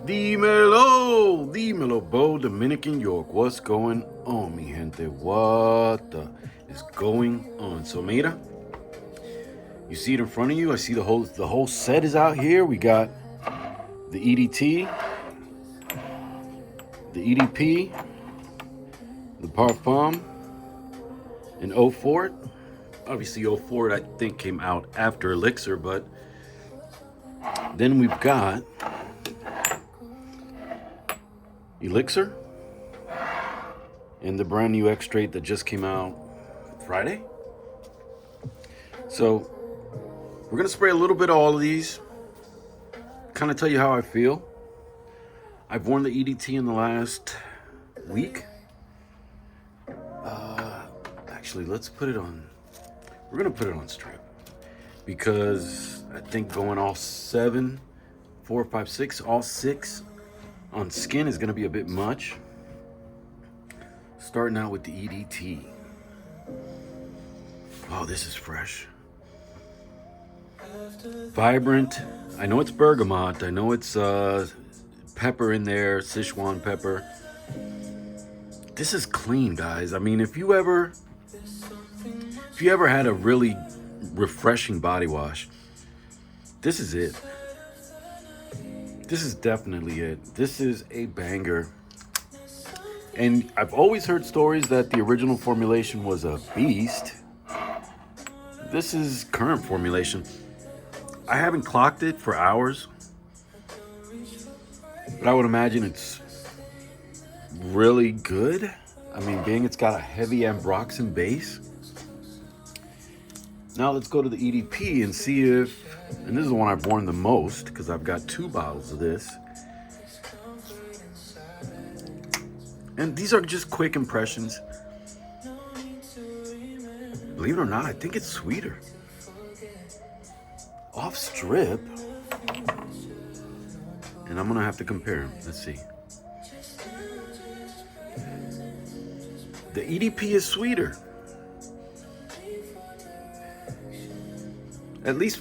The Mellow Bo, Dominican York. What's going on, mi gente? What is going on? So, mira, you see it in front of you. I see the whole set is out here. We got the EDT, the EDP, the Parfum, and Eau Fort. Obviously, Eau Fort I think came out after Elixir, but then we've got Elixir and the brand new extrait that just came out Friday. So we're gonna spray a little bit of all of these, kind of tell you how I feel. I've worn the EDT in the last week. Actually, let's put it on. We're gonna put it on strip because I think going all 7, 4, 5, 6, all 6 on skin is gonna be a bit much. Starting out with the EDT. Oh, this is fresh. Vibrant. I know it's bergamot. I know it's pepper in there, Sichuan pepper. This is clean, guys. I mean, if you ever had a really refreshing body wash, this is it. This is definitely it. This is a banger. And I've always heard stories that the original formulation was a beast. This is current formulation. I haven't clocked it for hours, but I would imagine it's really good. I mean, being it's got a heavy ambroxan base. Now let's go to the EDP and see if, and this is the one I've worn the most because I've got 2 bottles of this. And these are just quick impressions. Believe it or not, I think it's sweeter. Off strip. And I'm gonna have to compare them. Let's see. The EDP is sweeter. At least,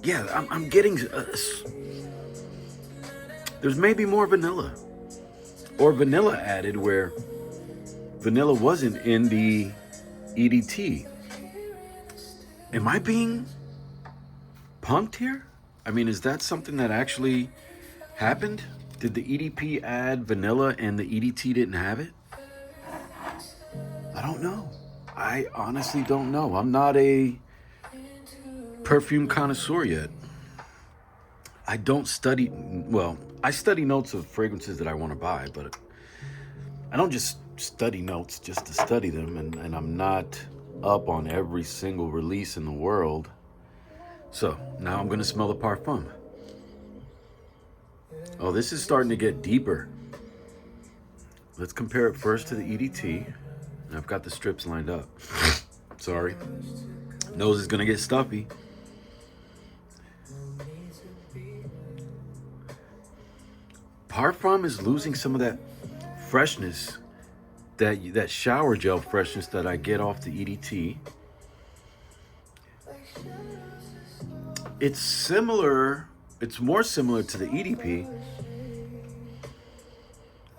yeah, I'm getting, there's maybe more vanilla. Or vanilla added where vanilla wasn't in the EDT. Am I being punked here? I mean, is that something that actually happened? Did the EDP add vanilla and the EDT didn't have it? I don't know. I honestly don't know. I'm not a perfume connoisseur yet. I don't study, well, I study notes of fragrances that I want to buy, but I don't just study notes just to study them, and I'm not up on every single release in the world. So now I'm going to smell the Parfum. Oh, this is starting to get deeper. Let's compare it first to the EDT. I've got the strips lined up. Sorry. Nose is going to get stuffy. Parfum is losing some of that freshness, that shower gel freshness that I get off the EDT. It's similar, it's more similar to the EDP,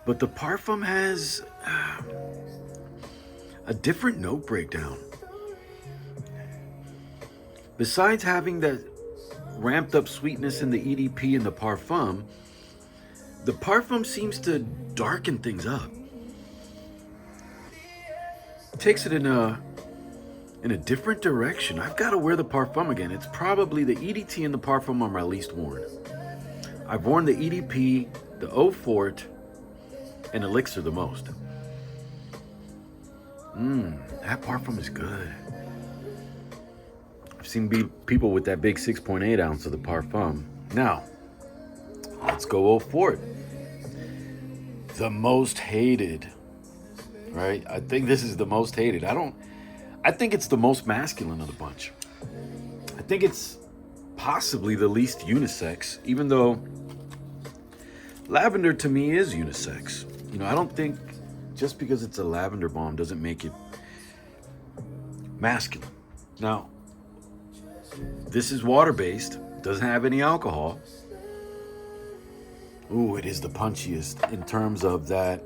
but the Parfum has a different note breakdown. Besides having that ramped up sweetness in the EDP and the Parfum seems to darken things up. Takes it in a different direction. I've got to wear the Parfum again. It's probably the EDT and the Parfum are my least worn. I've worn the EDP, the Eau Fort, and Elixir the most. That Parfum is good. I've seen people with that big 6.8 ounce of the Parfum. Now, let's go Eau Fort. The most hated, right? I think this is the most hated. I think it's the most masculine of the bunch. I think it's possibly the least unisex, even though lavender to me is unisex. You know, I don't think just because it's a lavender bomb doesn't make it masculine. Now, this is water-based, doesn't have any alcohol. Ooh, it is the punchiest in terms of that,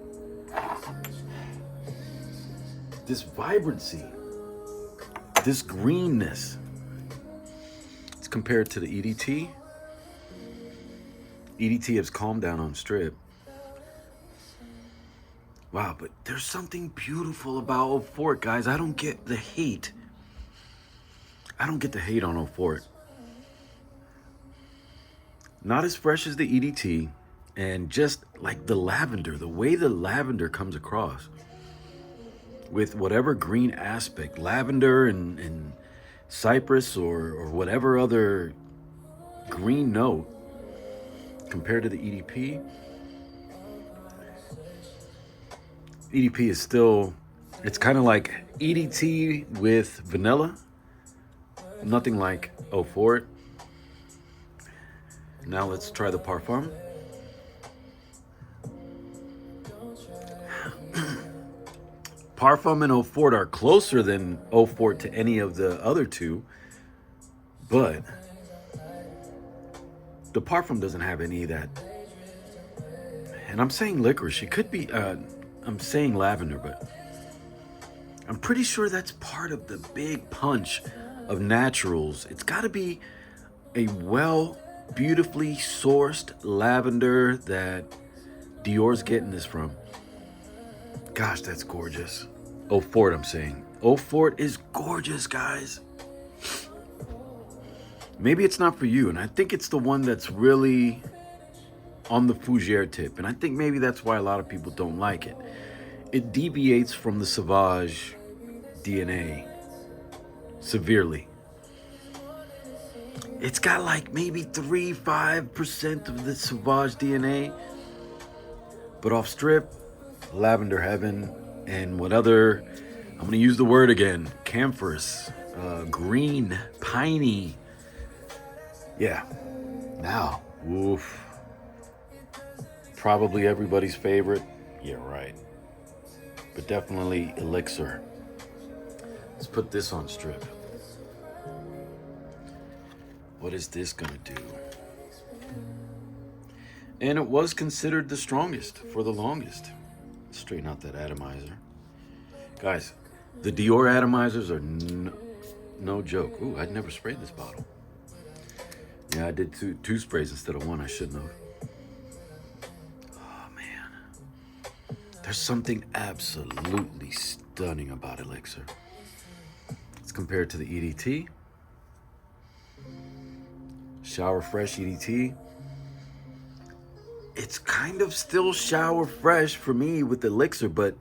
this vibrancy, this greenness. It's compared to the EDT. EDT has calmed down on strip. Wow, but there's something beautiful about Old Fort, guys. I don't get the hate. I don't get the hate on Old Fort. Not as fresh as the EDT, and just like the lavender, the way the lavender comes across with whatever green aspect, lavender and cypress or whatever other green note compared to the EDP. EDP is still, it's kind of like EDT with vanilla. Nothing like Eau Fort. Now let's try the Parfum. Parfum and Eau Fort are closer than Eau Fort to any of the other two, but the Parfum doesn't have any of that. And I'm saying licorice. It could be, I'm saying lavender, but I'm pretty sure that's part of the big punch of naturals. It's got to be a beautifully sourced lavender that Dior's getting this from. Gosh, that's gorgeous. Eau Fort, I'm saying. Eau Fort is gorgeous, guys. Maybe it's not for you, and I think it's the one that's really on the fougere tip, and I think maybe that's why a lot of people don't like it. It deviates from the Sauvage DNA severely. It's got like maybe 3-5% of the Sauvage DNA, but off strip, lavender heaven, and what other, I'm gonna use the word again, camphorous, green, piney. Yeah, now, oof. Probably everybody's favorite. Yeah, right. But definitely Elixir. Let's put this on strip. What is this gonna do? And it was considered the strongest for the longest. Straighten out that atomizer. Guys, the Dior atomizers are no joke. Ooh, I'd never sprayed this bottle. Yeah, I did two sprays instead of one. I shouldn't have. Oh, man. There's something absolutely stunning about Elixir. It's compared to the EDT. Shower Fresh EDT. It's kind of still shower fresh for me with Elixir, but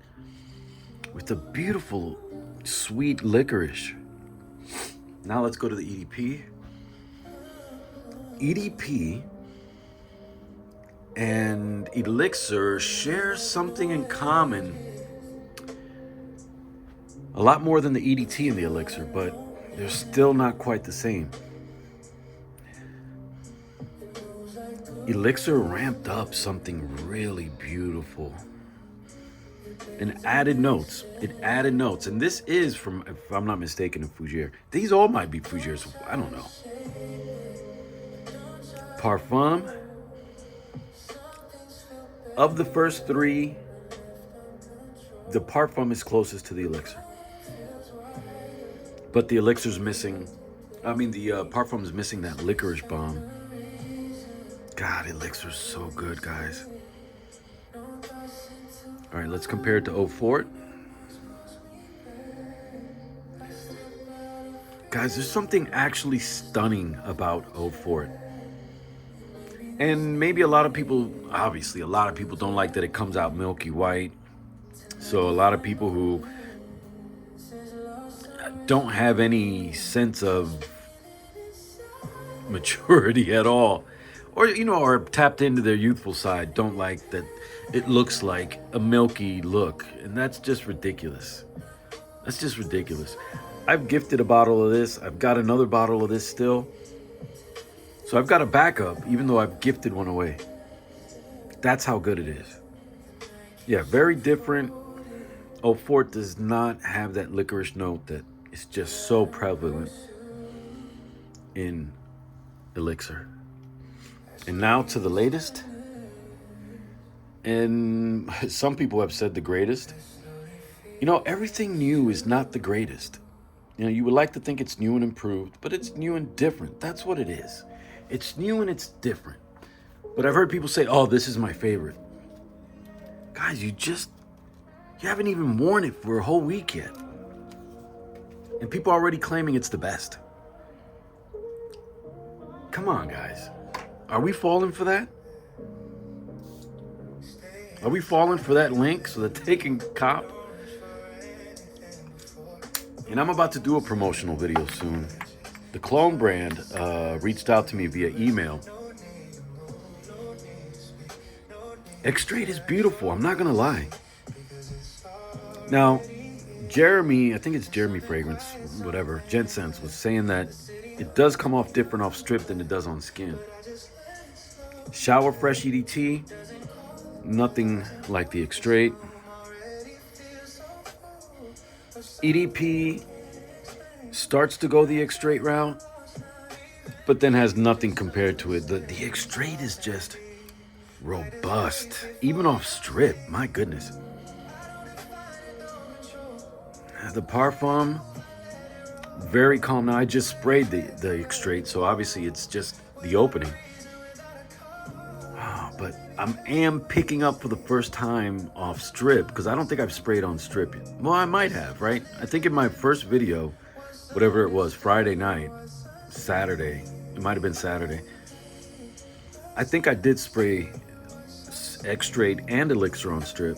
with a beautiful, sweet licorice. Now let's go to the EDP. EDP and Elixir share something in common. A lot more than the EDT and the Elixir, but they're still not quite the same. Elixir ramped up something really beautiful and added notes. It added notes. And this is from, if I'm not mistaken, a fougere. These all might be fougeres. I don't know. Parfum. Of the first three, the Parfum is closest to the Elixir. But the Elixir's missing, the Parfum's missing that licorice bomb. God, Elixir's so good, guys. All right, let's compare it to Eau Fort. Guys, there's something actually stunning about Eau Fort. And maybe obviously a lot of people don't like that it comes out milky white. So a lot of people who don't have any sense of maturity at all, or are tapped into their youthful side, don't like that it looks like a milky look, and that's just ridiculous. That's just ridiculous. I've gifted a bottle of this. I've got another bottle of this still. So I've got a backup, even though I've gifted one away. That's how good it is. Yeah, very different. Eau Fort does not have that licorice note that is just so prevalent in Elixir. And now to the latest. And some people have said the greatest. Everything new is not the greatest. You would like to think it's new and improved, but it's new and different. That's what it is. It's new and it's different. But I've heard people say, oh, this is my favorite. Guys, you haven't even worn it for a whole week yet. And people are already claiming it's the best. Come on, guys. Are we falling for that? Are we falling for that link so that they can cop? And I'm about to do a promotional video soon. The clone brand reached out to me via email. X-Straight is beautiful, I'm not gonna lie. Now, Jeremy, I think it's Jeremy Fragrance, whatever, Jensense was saying that it does come off different off strip than it does on skin. Shower Fresh EDT, nothing like the X-Straight. EDP starts to go the X-Straight route, but then has nothing compared to it. The X-Straight is just robust, even off strip, my goodness. The Parfum, very calm. Now, I just sprayed the X-Straight, so obviously it's just the opening. But I am picking up for the first time off strip, because I don't think I've sprayed on strip yet. Well, I might have, right? I think in my first video, whatever it was, Friday night, Saturday, it might have been Saturday, I think I did spray X-Straight and Elixir on strip.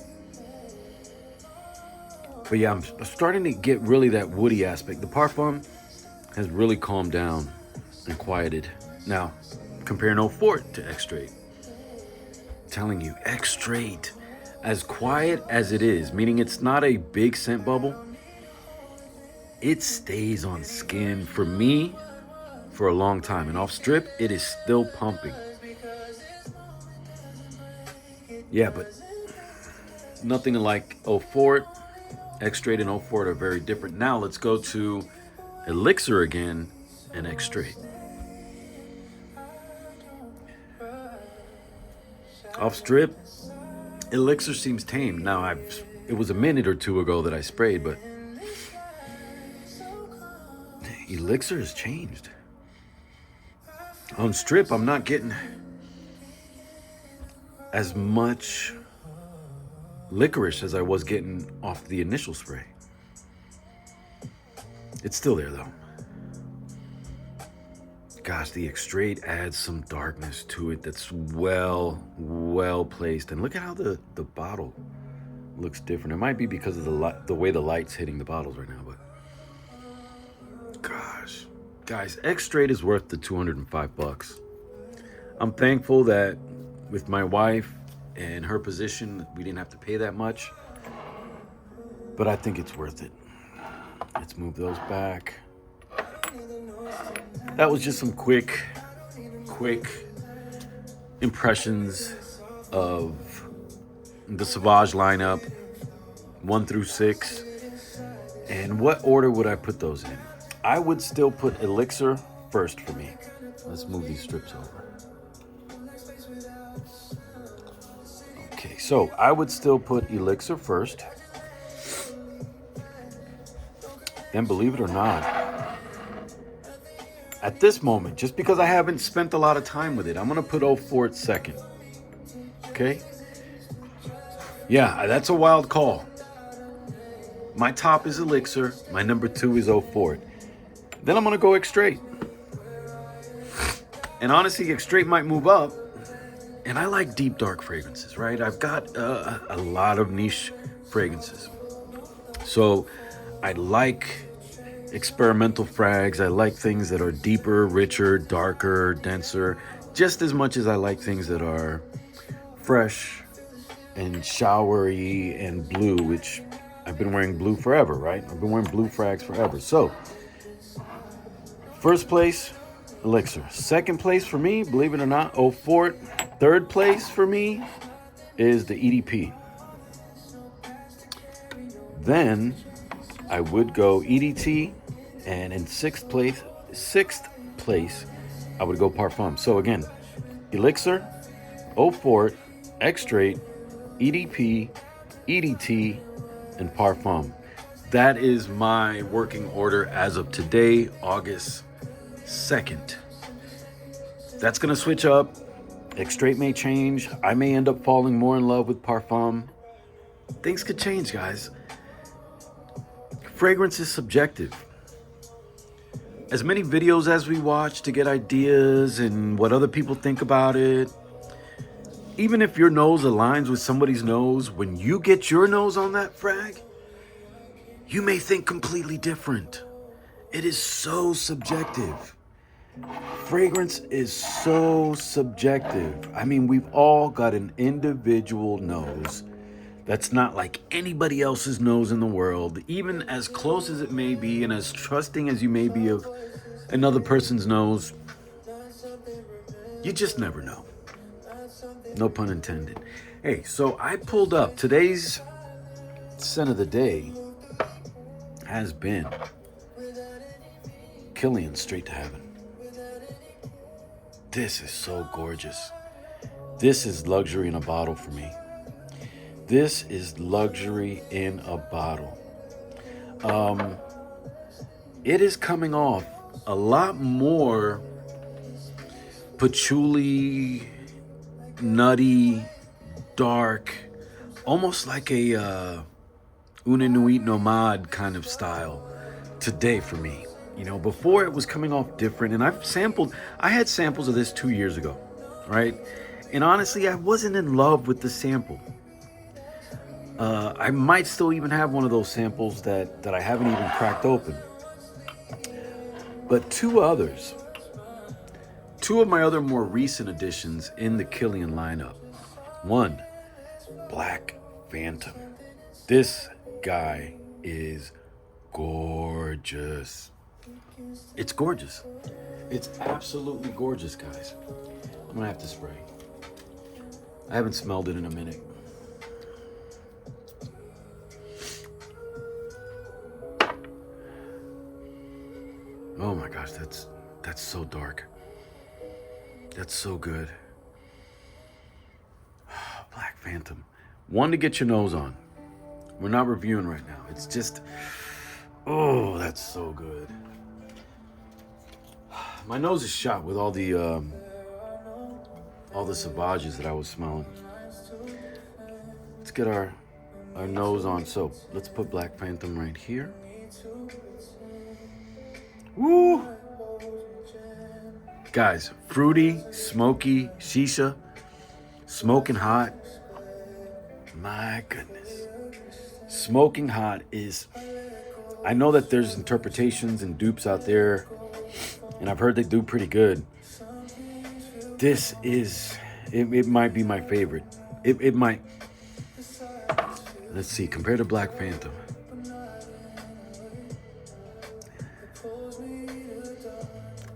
But yeah, I'm starting to get really that woody aspect. The Parfum has really calmed down and quieted. Now, comparing 04 to X-Straight. Telling you, X-Straight, as quiet as it is, meaning it's not a big scent bubble, it stays on skin for me for a long time. And off strip, it is still pumping. Yeah, but nothing like 04. X-Straight and 04 are very different. Now let's go to Elixir again and X-Straight. Off strip, Elixir seems tame. Now, it was a minute or two ago that I sprayed, but Elixir has changed. On strip, I'm not getting as much licorice as I was getting off the initial spray. It's still there, though. Gosh, the X-Straight adds some darkness to it that's well placed. And look at how the bottle looks different. It might be because of the way the light's hitting the bottles right now, but gosh, guys, X-Straight is worth the $205. I'm thankful that with my wife and her position, we didn't have to pay that much, but I think it's worth it. Let's move those back. That was just some quick impressions of the Sauvage lineup, 1 through 6. And what order would I put those in? I would still put Elixir first for me. Let's move these strips over. Okay, so I would still put Elixir first. Then, believe it or not, at this moment, just because I haven't spent a lot of time with it, I'm going to put 04 at second. Okay? Yeah, that's a wild call. My top is Elixir. My number 2 is 04. Then I'm going to go X-Straight. And honestly, X-Straight might move up. And I like deep, dark fragrances, right? I've got a lot of niche fragrances. So I like experimental frags. I like things that are deeper, richer, darker, denser, just as much as I like things that are fresh and showery and blue, which I've been wearing blue forever, right? I've been wearing blue frags forever. So, first place, Elixir. Second place for me, believe it or not, 04. Third place for me is the EDP. Then I would go EDT, and in sixth place, I would go Parfum. So again, Elixir, 04, X-Straight, EDP, EDT, and Parfum. That is my working order as of today, August 2nd. That's going to switch up. Extrait may change. I may end up falling more in love with Parfum. Things could change, guys. Fragrance is subjective. As many videos as we watch to get ideas and what other people think about it, even if your nose aligns with somebody's nose, when you get your nose on that frag, you may think completely different. It is so subjective. Fragrance is so subjective. I mean, we've all got an individual nose that's not like anybody else's nose in the world, even as close as it may be and as trusting as you may be of another person's nose. You just never know. No pun intended. Hey, so I pulled up. Today's scent of the day has been Killian Straight to Heaven. This is so gorgeous. This is luxury in a bottle for me. This is luxury in a bottle. It is coming off a lot more patchouli, nutty, dark, almost like a Una Nuit Nomad kind of style today for me. You know, before it was coming off different, and I had samples of this 2 years ago, right? And honestly, I wasn't in love with the sample. I might still even have one of those samples that I haven't even cracked open. But two of my other more recent additions in the Killian lineup. One, Black Phantom. This guy is gorgeous. It's gorgeous. It's absolutely gorgeous, guys. I'm gonna have to spray. I haven't smelled it in a minute. Oh my gosh, that's so dark. That's so good. Black Phantom. One to get your nose on. We're not reviewing right now. It's just, oh, that's so good. My nose is shot with all the Sauvages that I was smelling. Let's get our nose on. So let's put Black Phantom right here. Woo! Guys, fruity, smoky, shisha, smoking hot. My goodness. Smoking hot is, I know that there's interpretations and dupes out there, and I've heard they do pretty good. This is, it might be my favorite. It might. Let's see, compared to Black Phantom.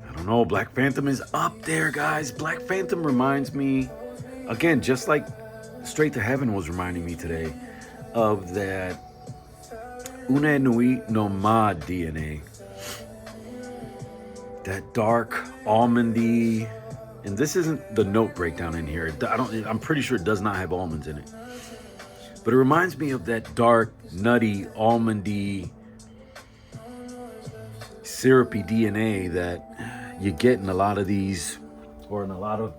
I don't know, Black Phantom is up there, guys. Black Phantom reminds me, again, just like Straight to Heaven was reminding me today, of that Una Nuit Nomad DNA. That dark, almondy, and this isn't the note breakdown in here. I'm pretty sure it does not have almonds in it. But it reminds me of that dark, nutty, almondy, syrupy DNA that you get in a lot of these, or in a lot of,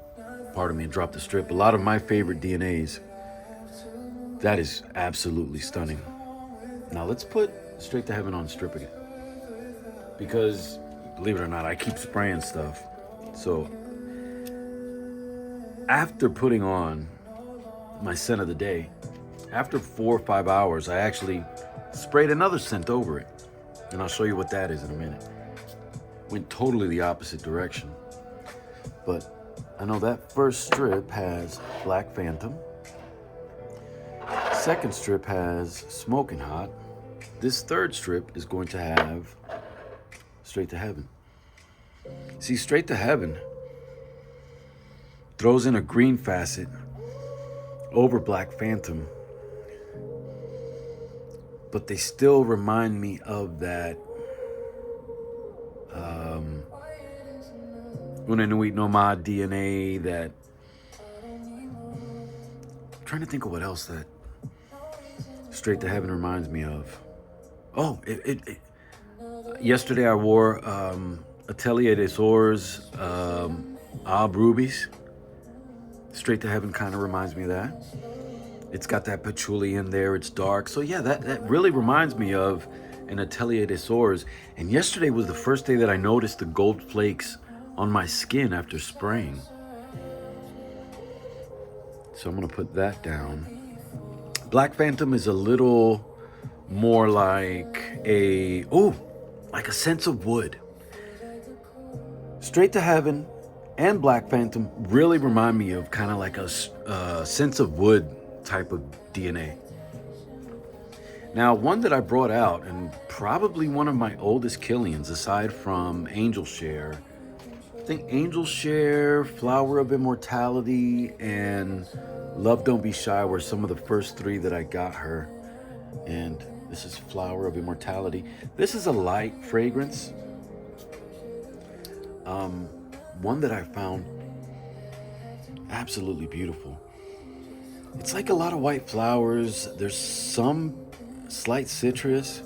pardon me, drop the strip, a lot of my favorite DNAs. That is absolutely stunning. Now let's put Straight to Heaven on strip again. Because, believe it or not, I keep spraying stuff. So, after putting on my scent of the day, after 4 or 5 hours, I actually sprayed another scent over it. And I'll show you what that is in a minute. Went totally the opposite direction. But I know that first strip has Black Phantom. Second strip has Smoking Hot. This third strip is going to have Straight to Heaven. See, Straight to Heaven throws in a green facet over Black Phantom, but they still remind me of that Una Nuit Nomad DNA, that, I'm trying to think of what else that Straight to Heaven reminds me of. Oh, yesterday I wore Atelier des Ors Aub Rubies. Straight to Heaven kind of reminds me of that. It's got that patchouli in there. It's dark. So yeah, that really reminds me of an Atelier des Ors. And yesterday was the first day that I noticed the gold flakes on my skin after spraying. So I'm going to put that down. Black Phantom is a little more like like a sense of wood. Straight to Heaven and Black Phantom really remind me of kind of like a sense of wood type of DNA. Now, one that I brought out, and probably one of my oldest Killians, aside from Angel Share, I think Angel Share, Flower of Immortality, and Love Don't Be Shy were some of the first three that I got her. And this is Flower of Immortality. This is a light fragrance. One that I found absolutely beautiful. It's like a lot of white flowers. There's some slight citrus.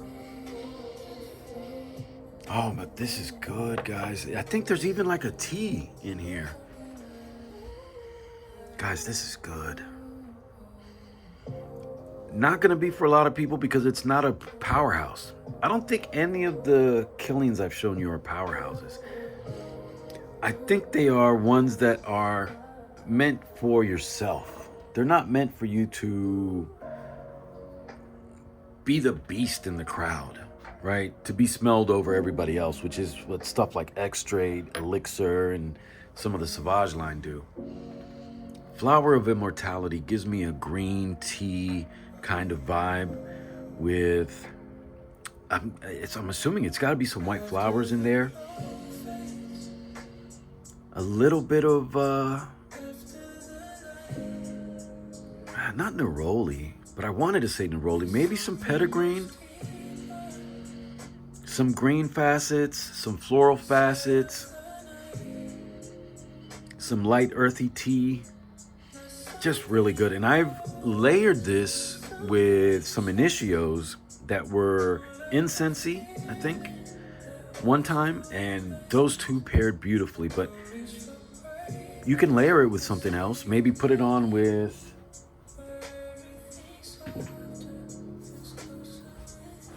Oh, but this is good, guys. I think there's even like a tea in here. Guys, this is good. Not going to be for a lot of people because it's not a powerhouse. I don't think any of the Killians I've shown you are powerhouses. I think they are ones that are meant for yourself. They're not meant for you to be the beast in the crowd, right? To be smelled over everybody else, which is what stuff like X-Straight, Elixir, and some of the Sauvage line do. Flower of Immortality gives me a green tea kind of vibe with, I'm assuming it's got to be some white flowers in there. A little bit of, not neroli, but I wanted to say neroli. Maybe some petitgreen, some green facets, some floral facets, some light earthy tea. Just really good. And I've layered this with some initios that were incensey, I think, one time, and those two paired beautifully. But you can layer it with something else. Maybe put it on with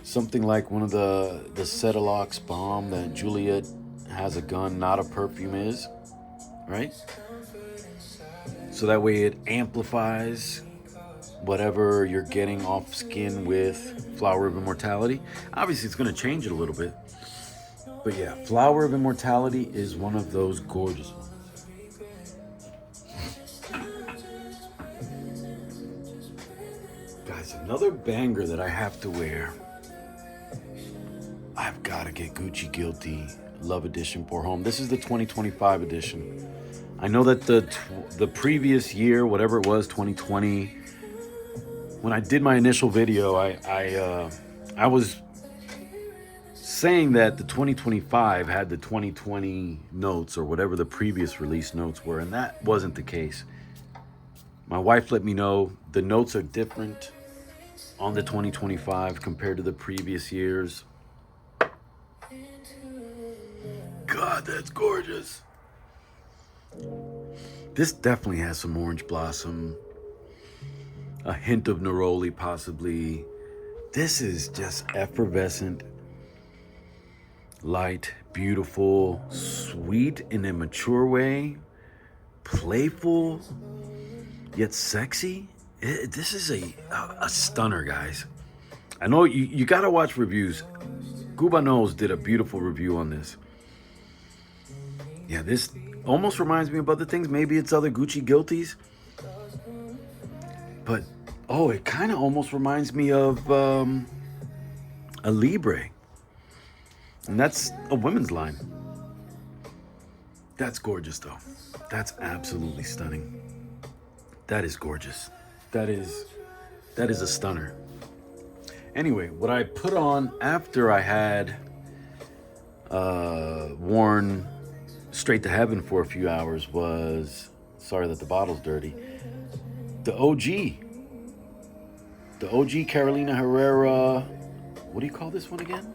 something like one of the Cetilox Balm that Juliet Has a Gun, Not a Perfume is, right? So that way it amplifies whatever you're getting off skin with Flower of Immortality. Obviously, it's going to change it a little bit. But yeah, Flower of Immortality is one of those gorgeous ones. Guys, another banger that I have to wear. I've got to get Gucci Guilty Love Edition pour home. This is the 2025 edition. I know that the previous year, whatever it was, 2020, when I did my initial video, I was saying that the 2025 had the 2020 notes or whatever the previous release notes were, and that wasn't the case. My wife let me know the notes are different on the 2025 compared to the previous years. God, that's gorgeous. This definitely has some orange blossom, a hint of neroli possibly. This is just effervescent, light, beautiful, sweet in a mature way, playful, yet sexy. This is a stunner, guys. I know you gotta watch reviews. Gubanos did a beautiful review on this. Yeah, this almost reminds me of other things. Maybe it's other Gucci Guilties. But, it kind of almost reminds me of a Libre. And that's a women's line. That's gorgeous, though. That's absolutely stunning. That is gorgeous. That is a stunner. Anyway, what I put on after I had worn Straight to Heaven for a few hours was, sorry that the bottle's dirty, the OG. The OG Carolina Herrera. What do you call this one again?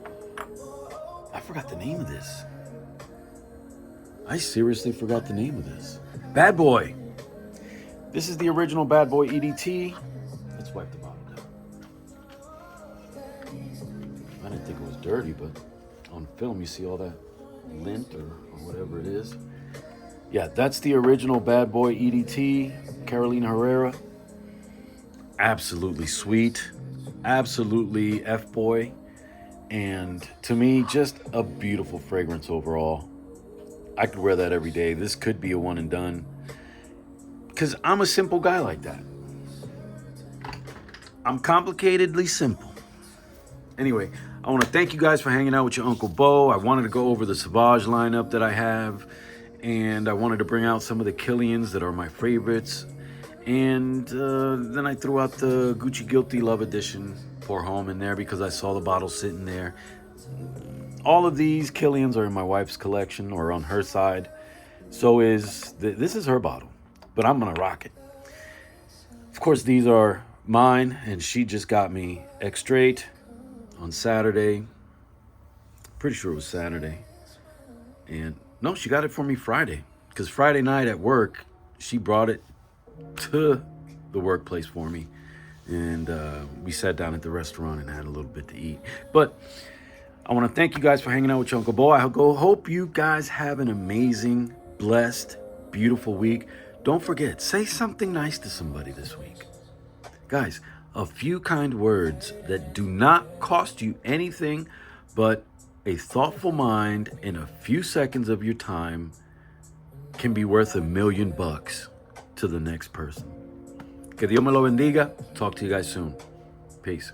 I forgot the name of this. I seriously forgot the name of this. Bad Boy. This is the original Bad Boy EDT. Let's wipe the bottle down. I didn't think it was dirty, but on film you see all that lint or whatever it is. Yeah, that's the original Bad Boy EDT, Carolina Herrera. Absolutely sweet. Absolutely F-boy. And to me, just a beautiful fragrance overall. I could wear that every day. This could be a one and done. Because I'm a simple guy like that. I'm complicatedly simple. Anyway, I want to thank you guys for hanging out with your Uncle Bo. I wanted to go over the Sauvage lineup that I have. And I wanted to bring out some of the Killians that are my favorites. And then I threw out the Gucci Guilty Love Edition Pour Homme in there because I saw the bottle sitting there. All of these Killians are in my wife's collection or on her side. So this is her bottle, but I'm going to rock it. Of course, these are mine, and she just got me X-Straight on Saturday. Pretty sure it was Saturday. And no, she got it for me Friday, because Friday night at work, she brought it to the workplace for me. And we sat down at the restaurant and had a little bit to eat. But I want to thank you guys for hanging out with your Uncle Bo. I hope you guys have an amazing, blessed, beautiful week. Don't forget, say something nice to somebody this week. Guys, a few kind words that do not cost you anything but a thoughtful mind and a few seconds of your time can be worth $1 million to the next person. Que Dios me lo bendiga. Talk to you guys soon. Peace.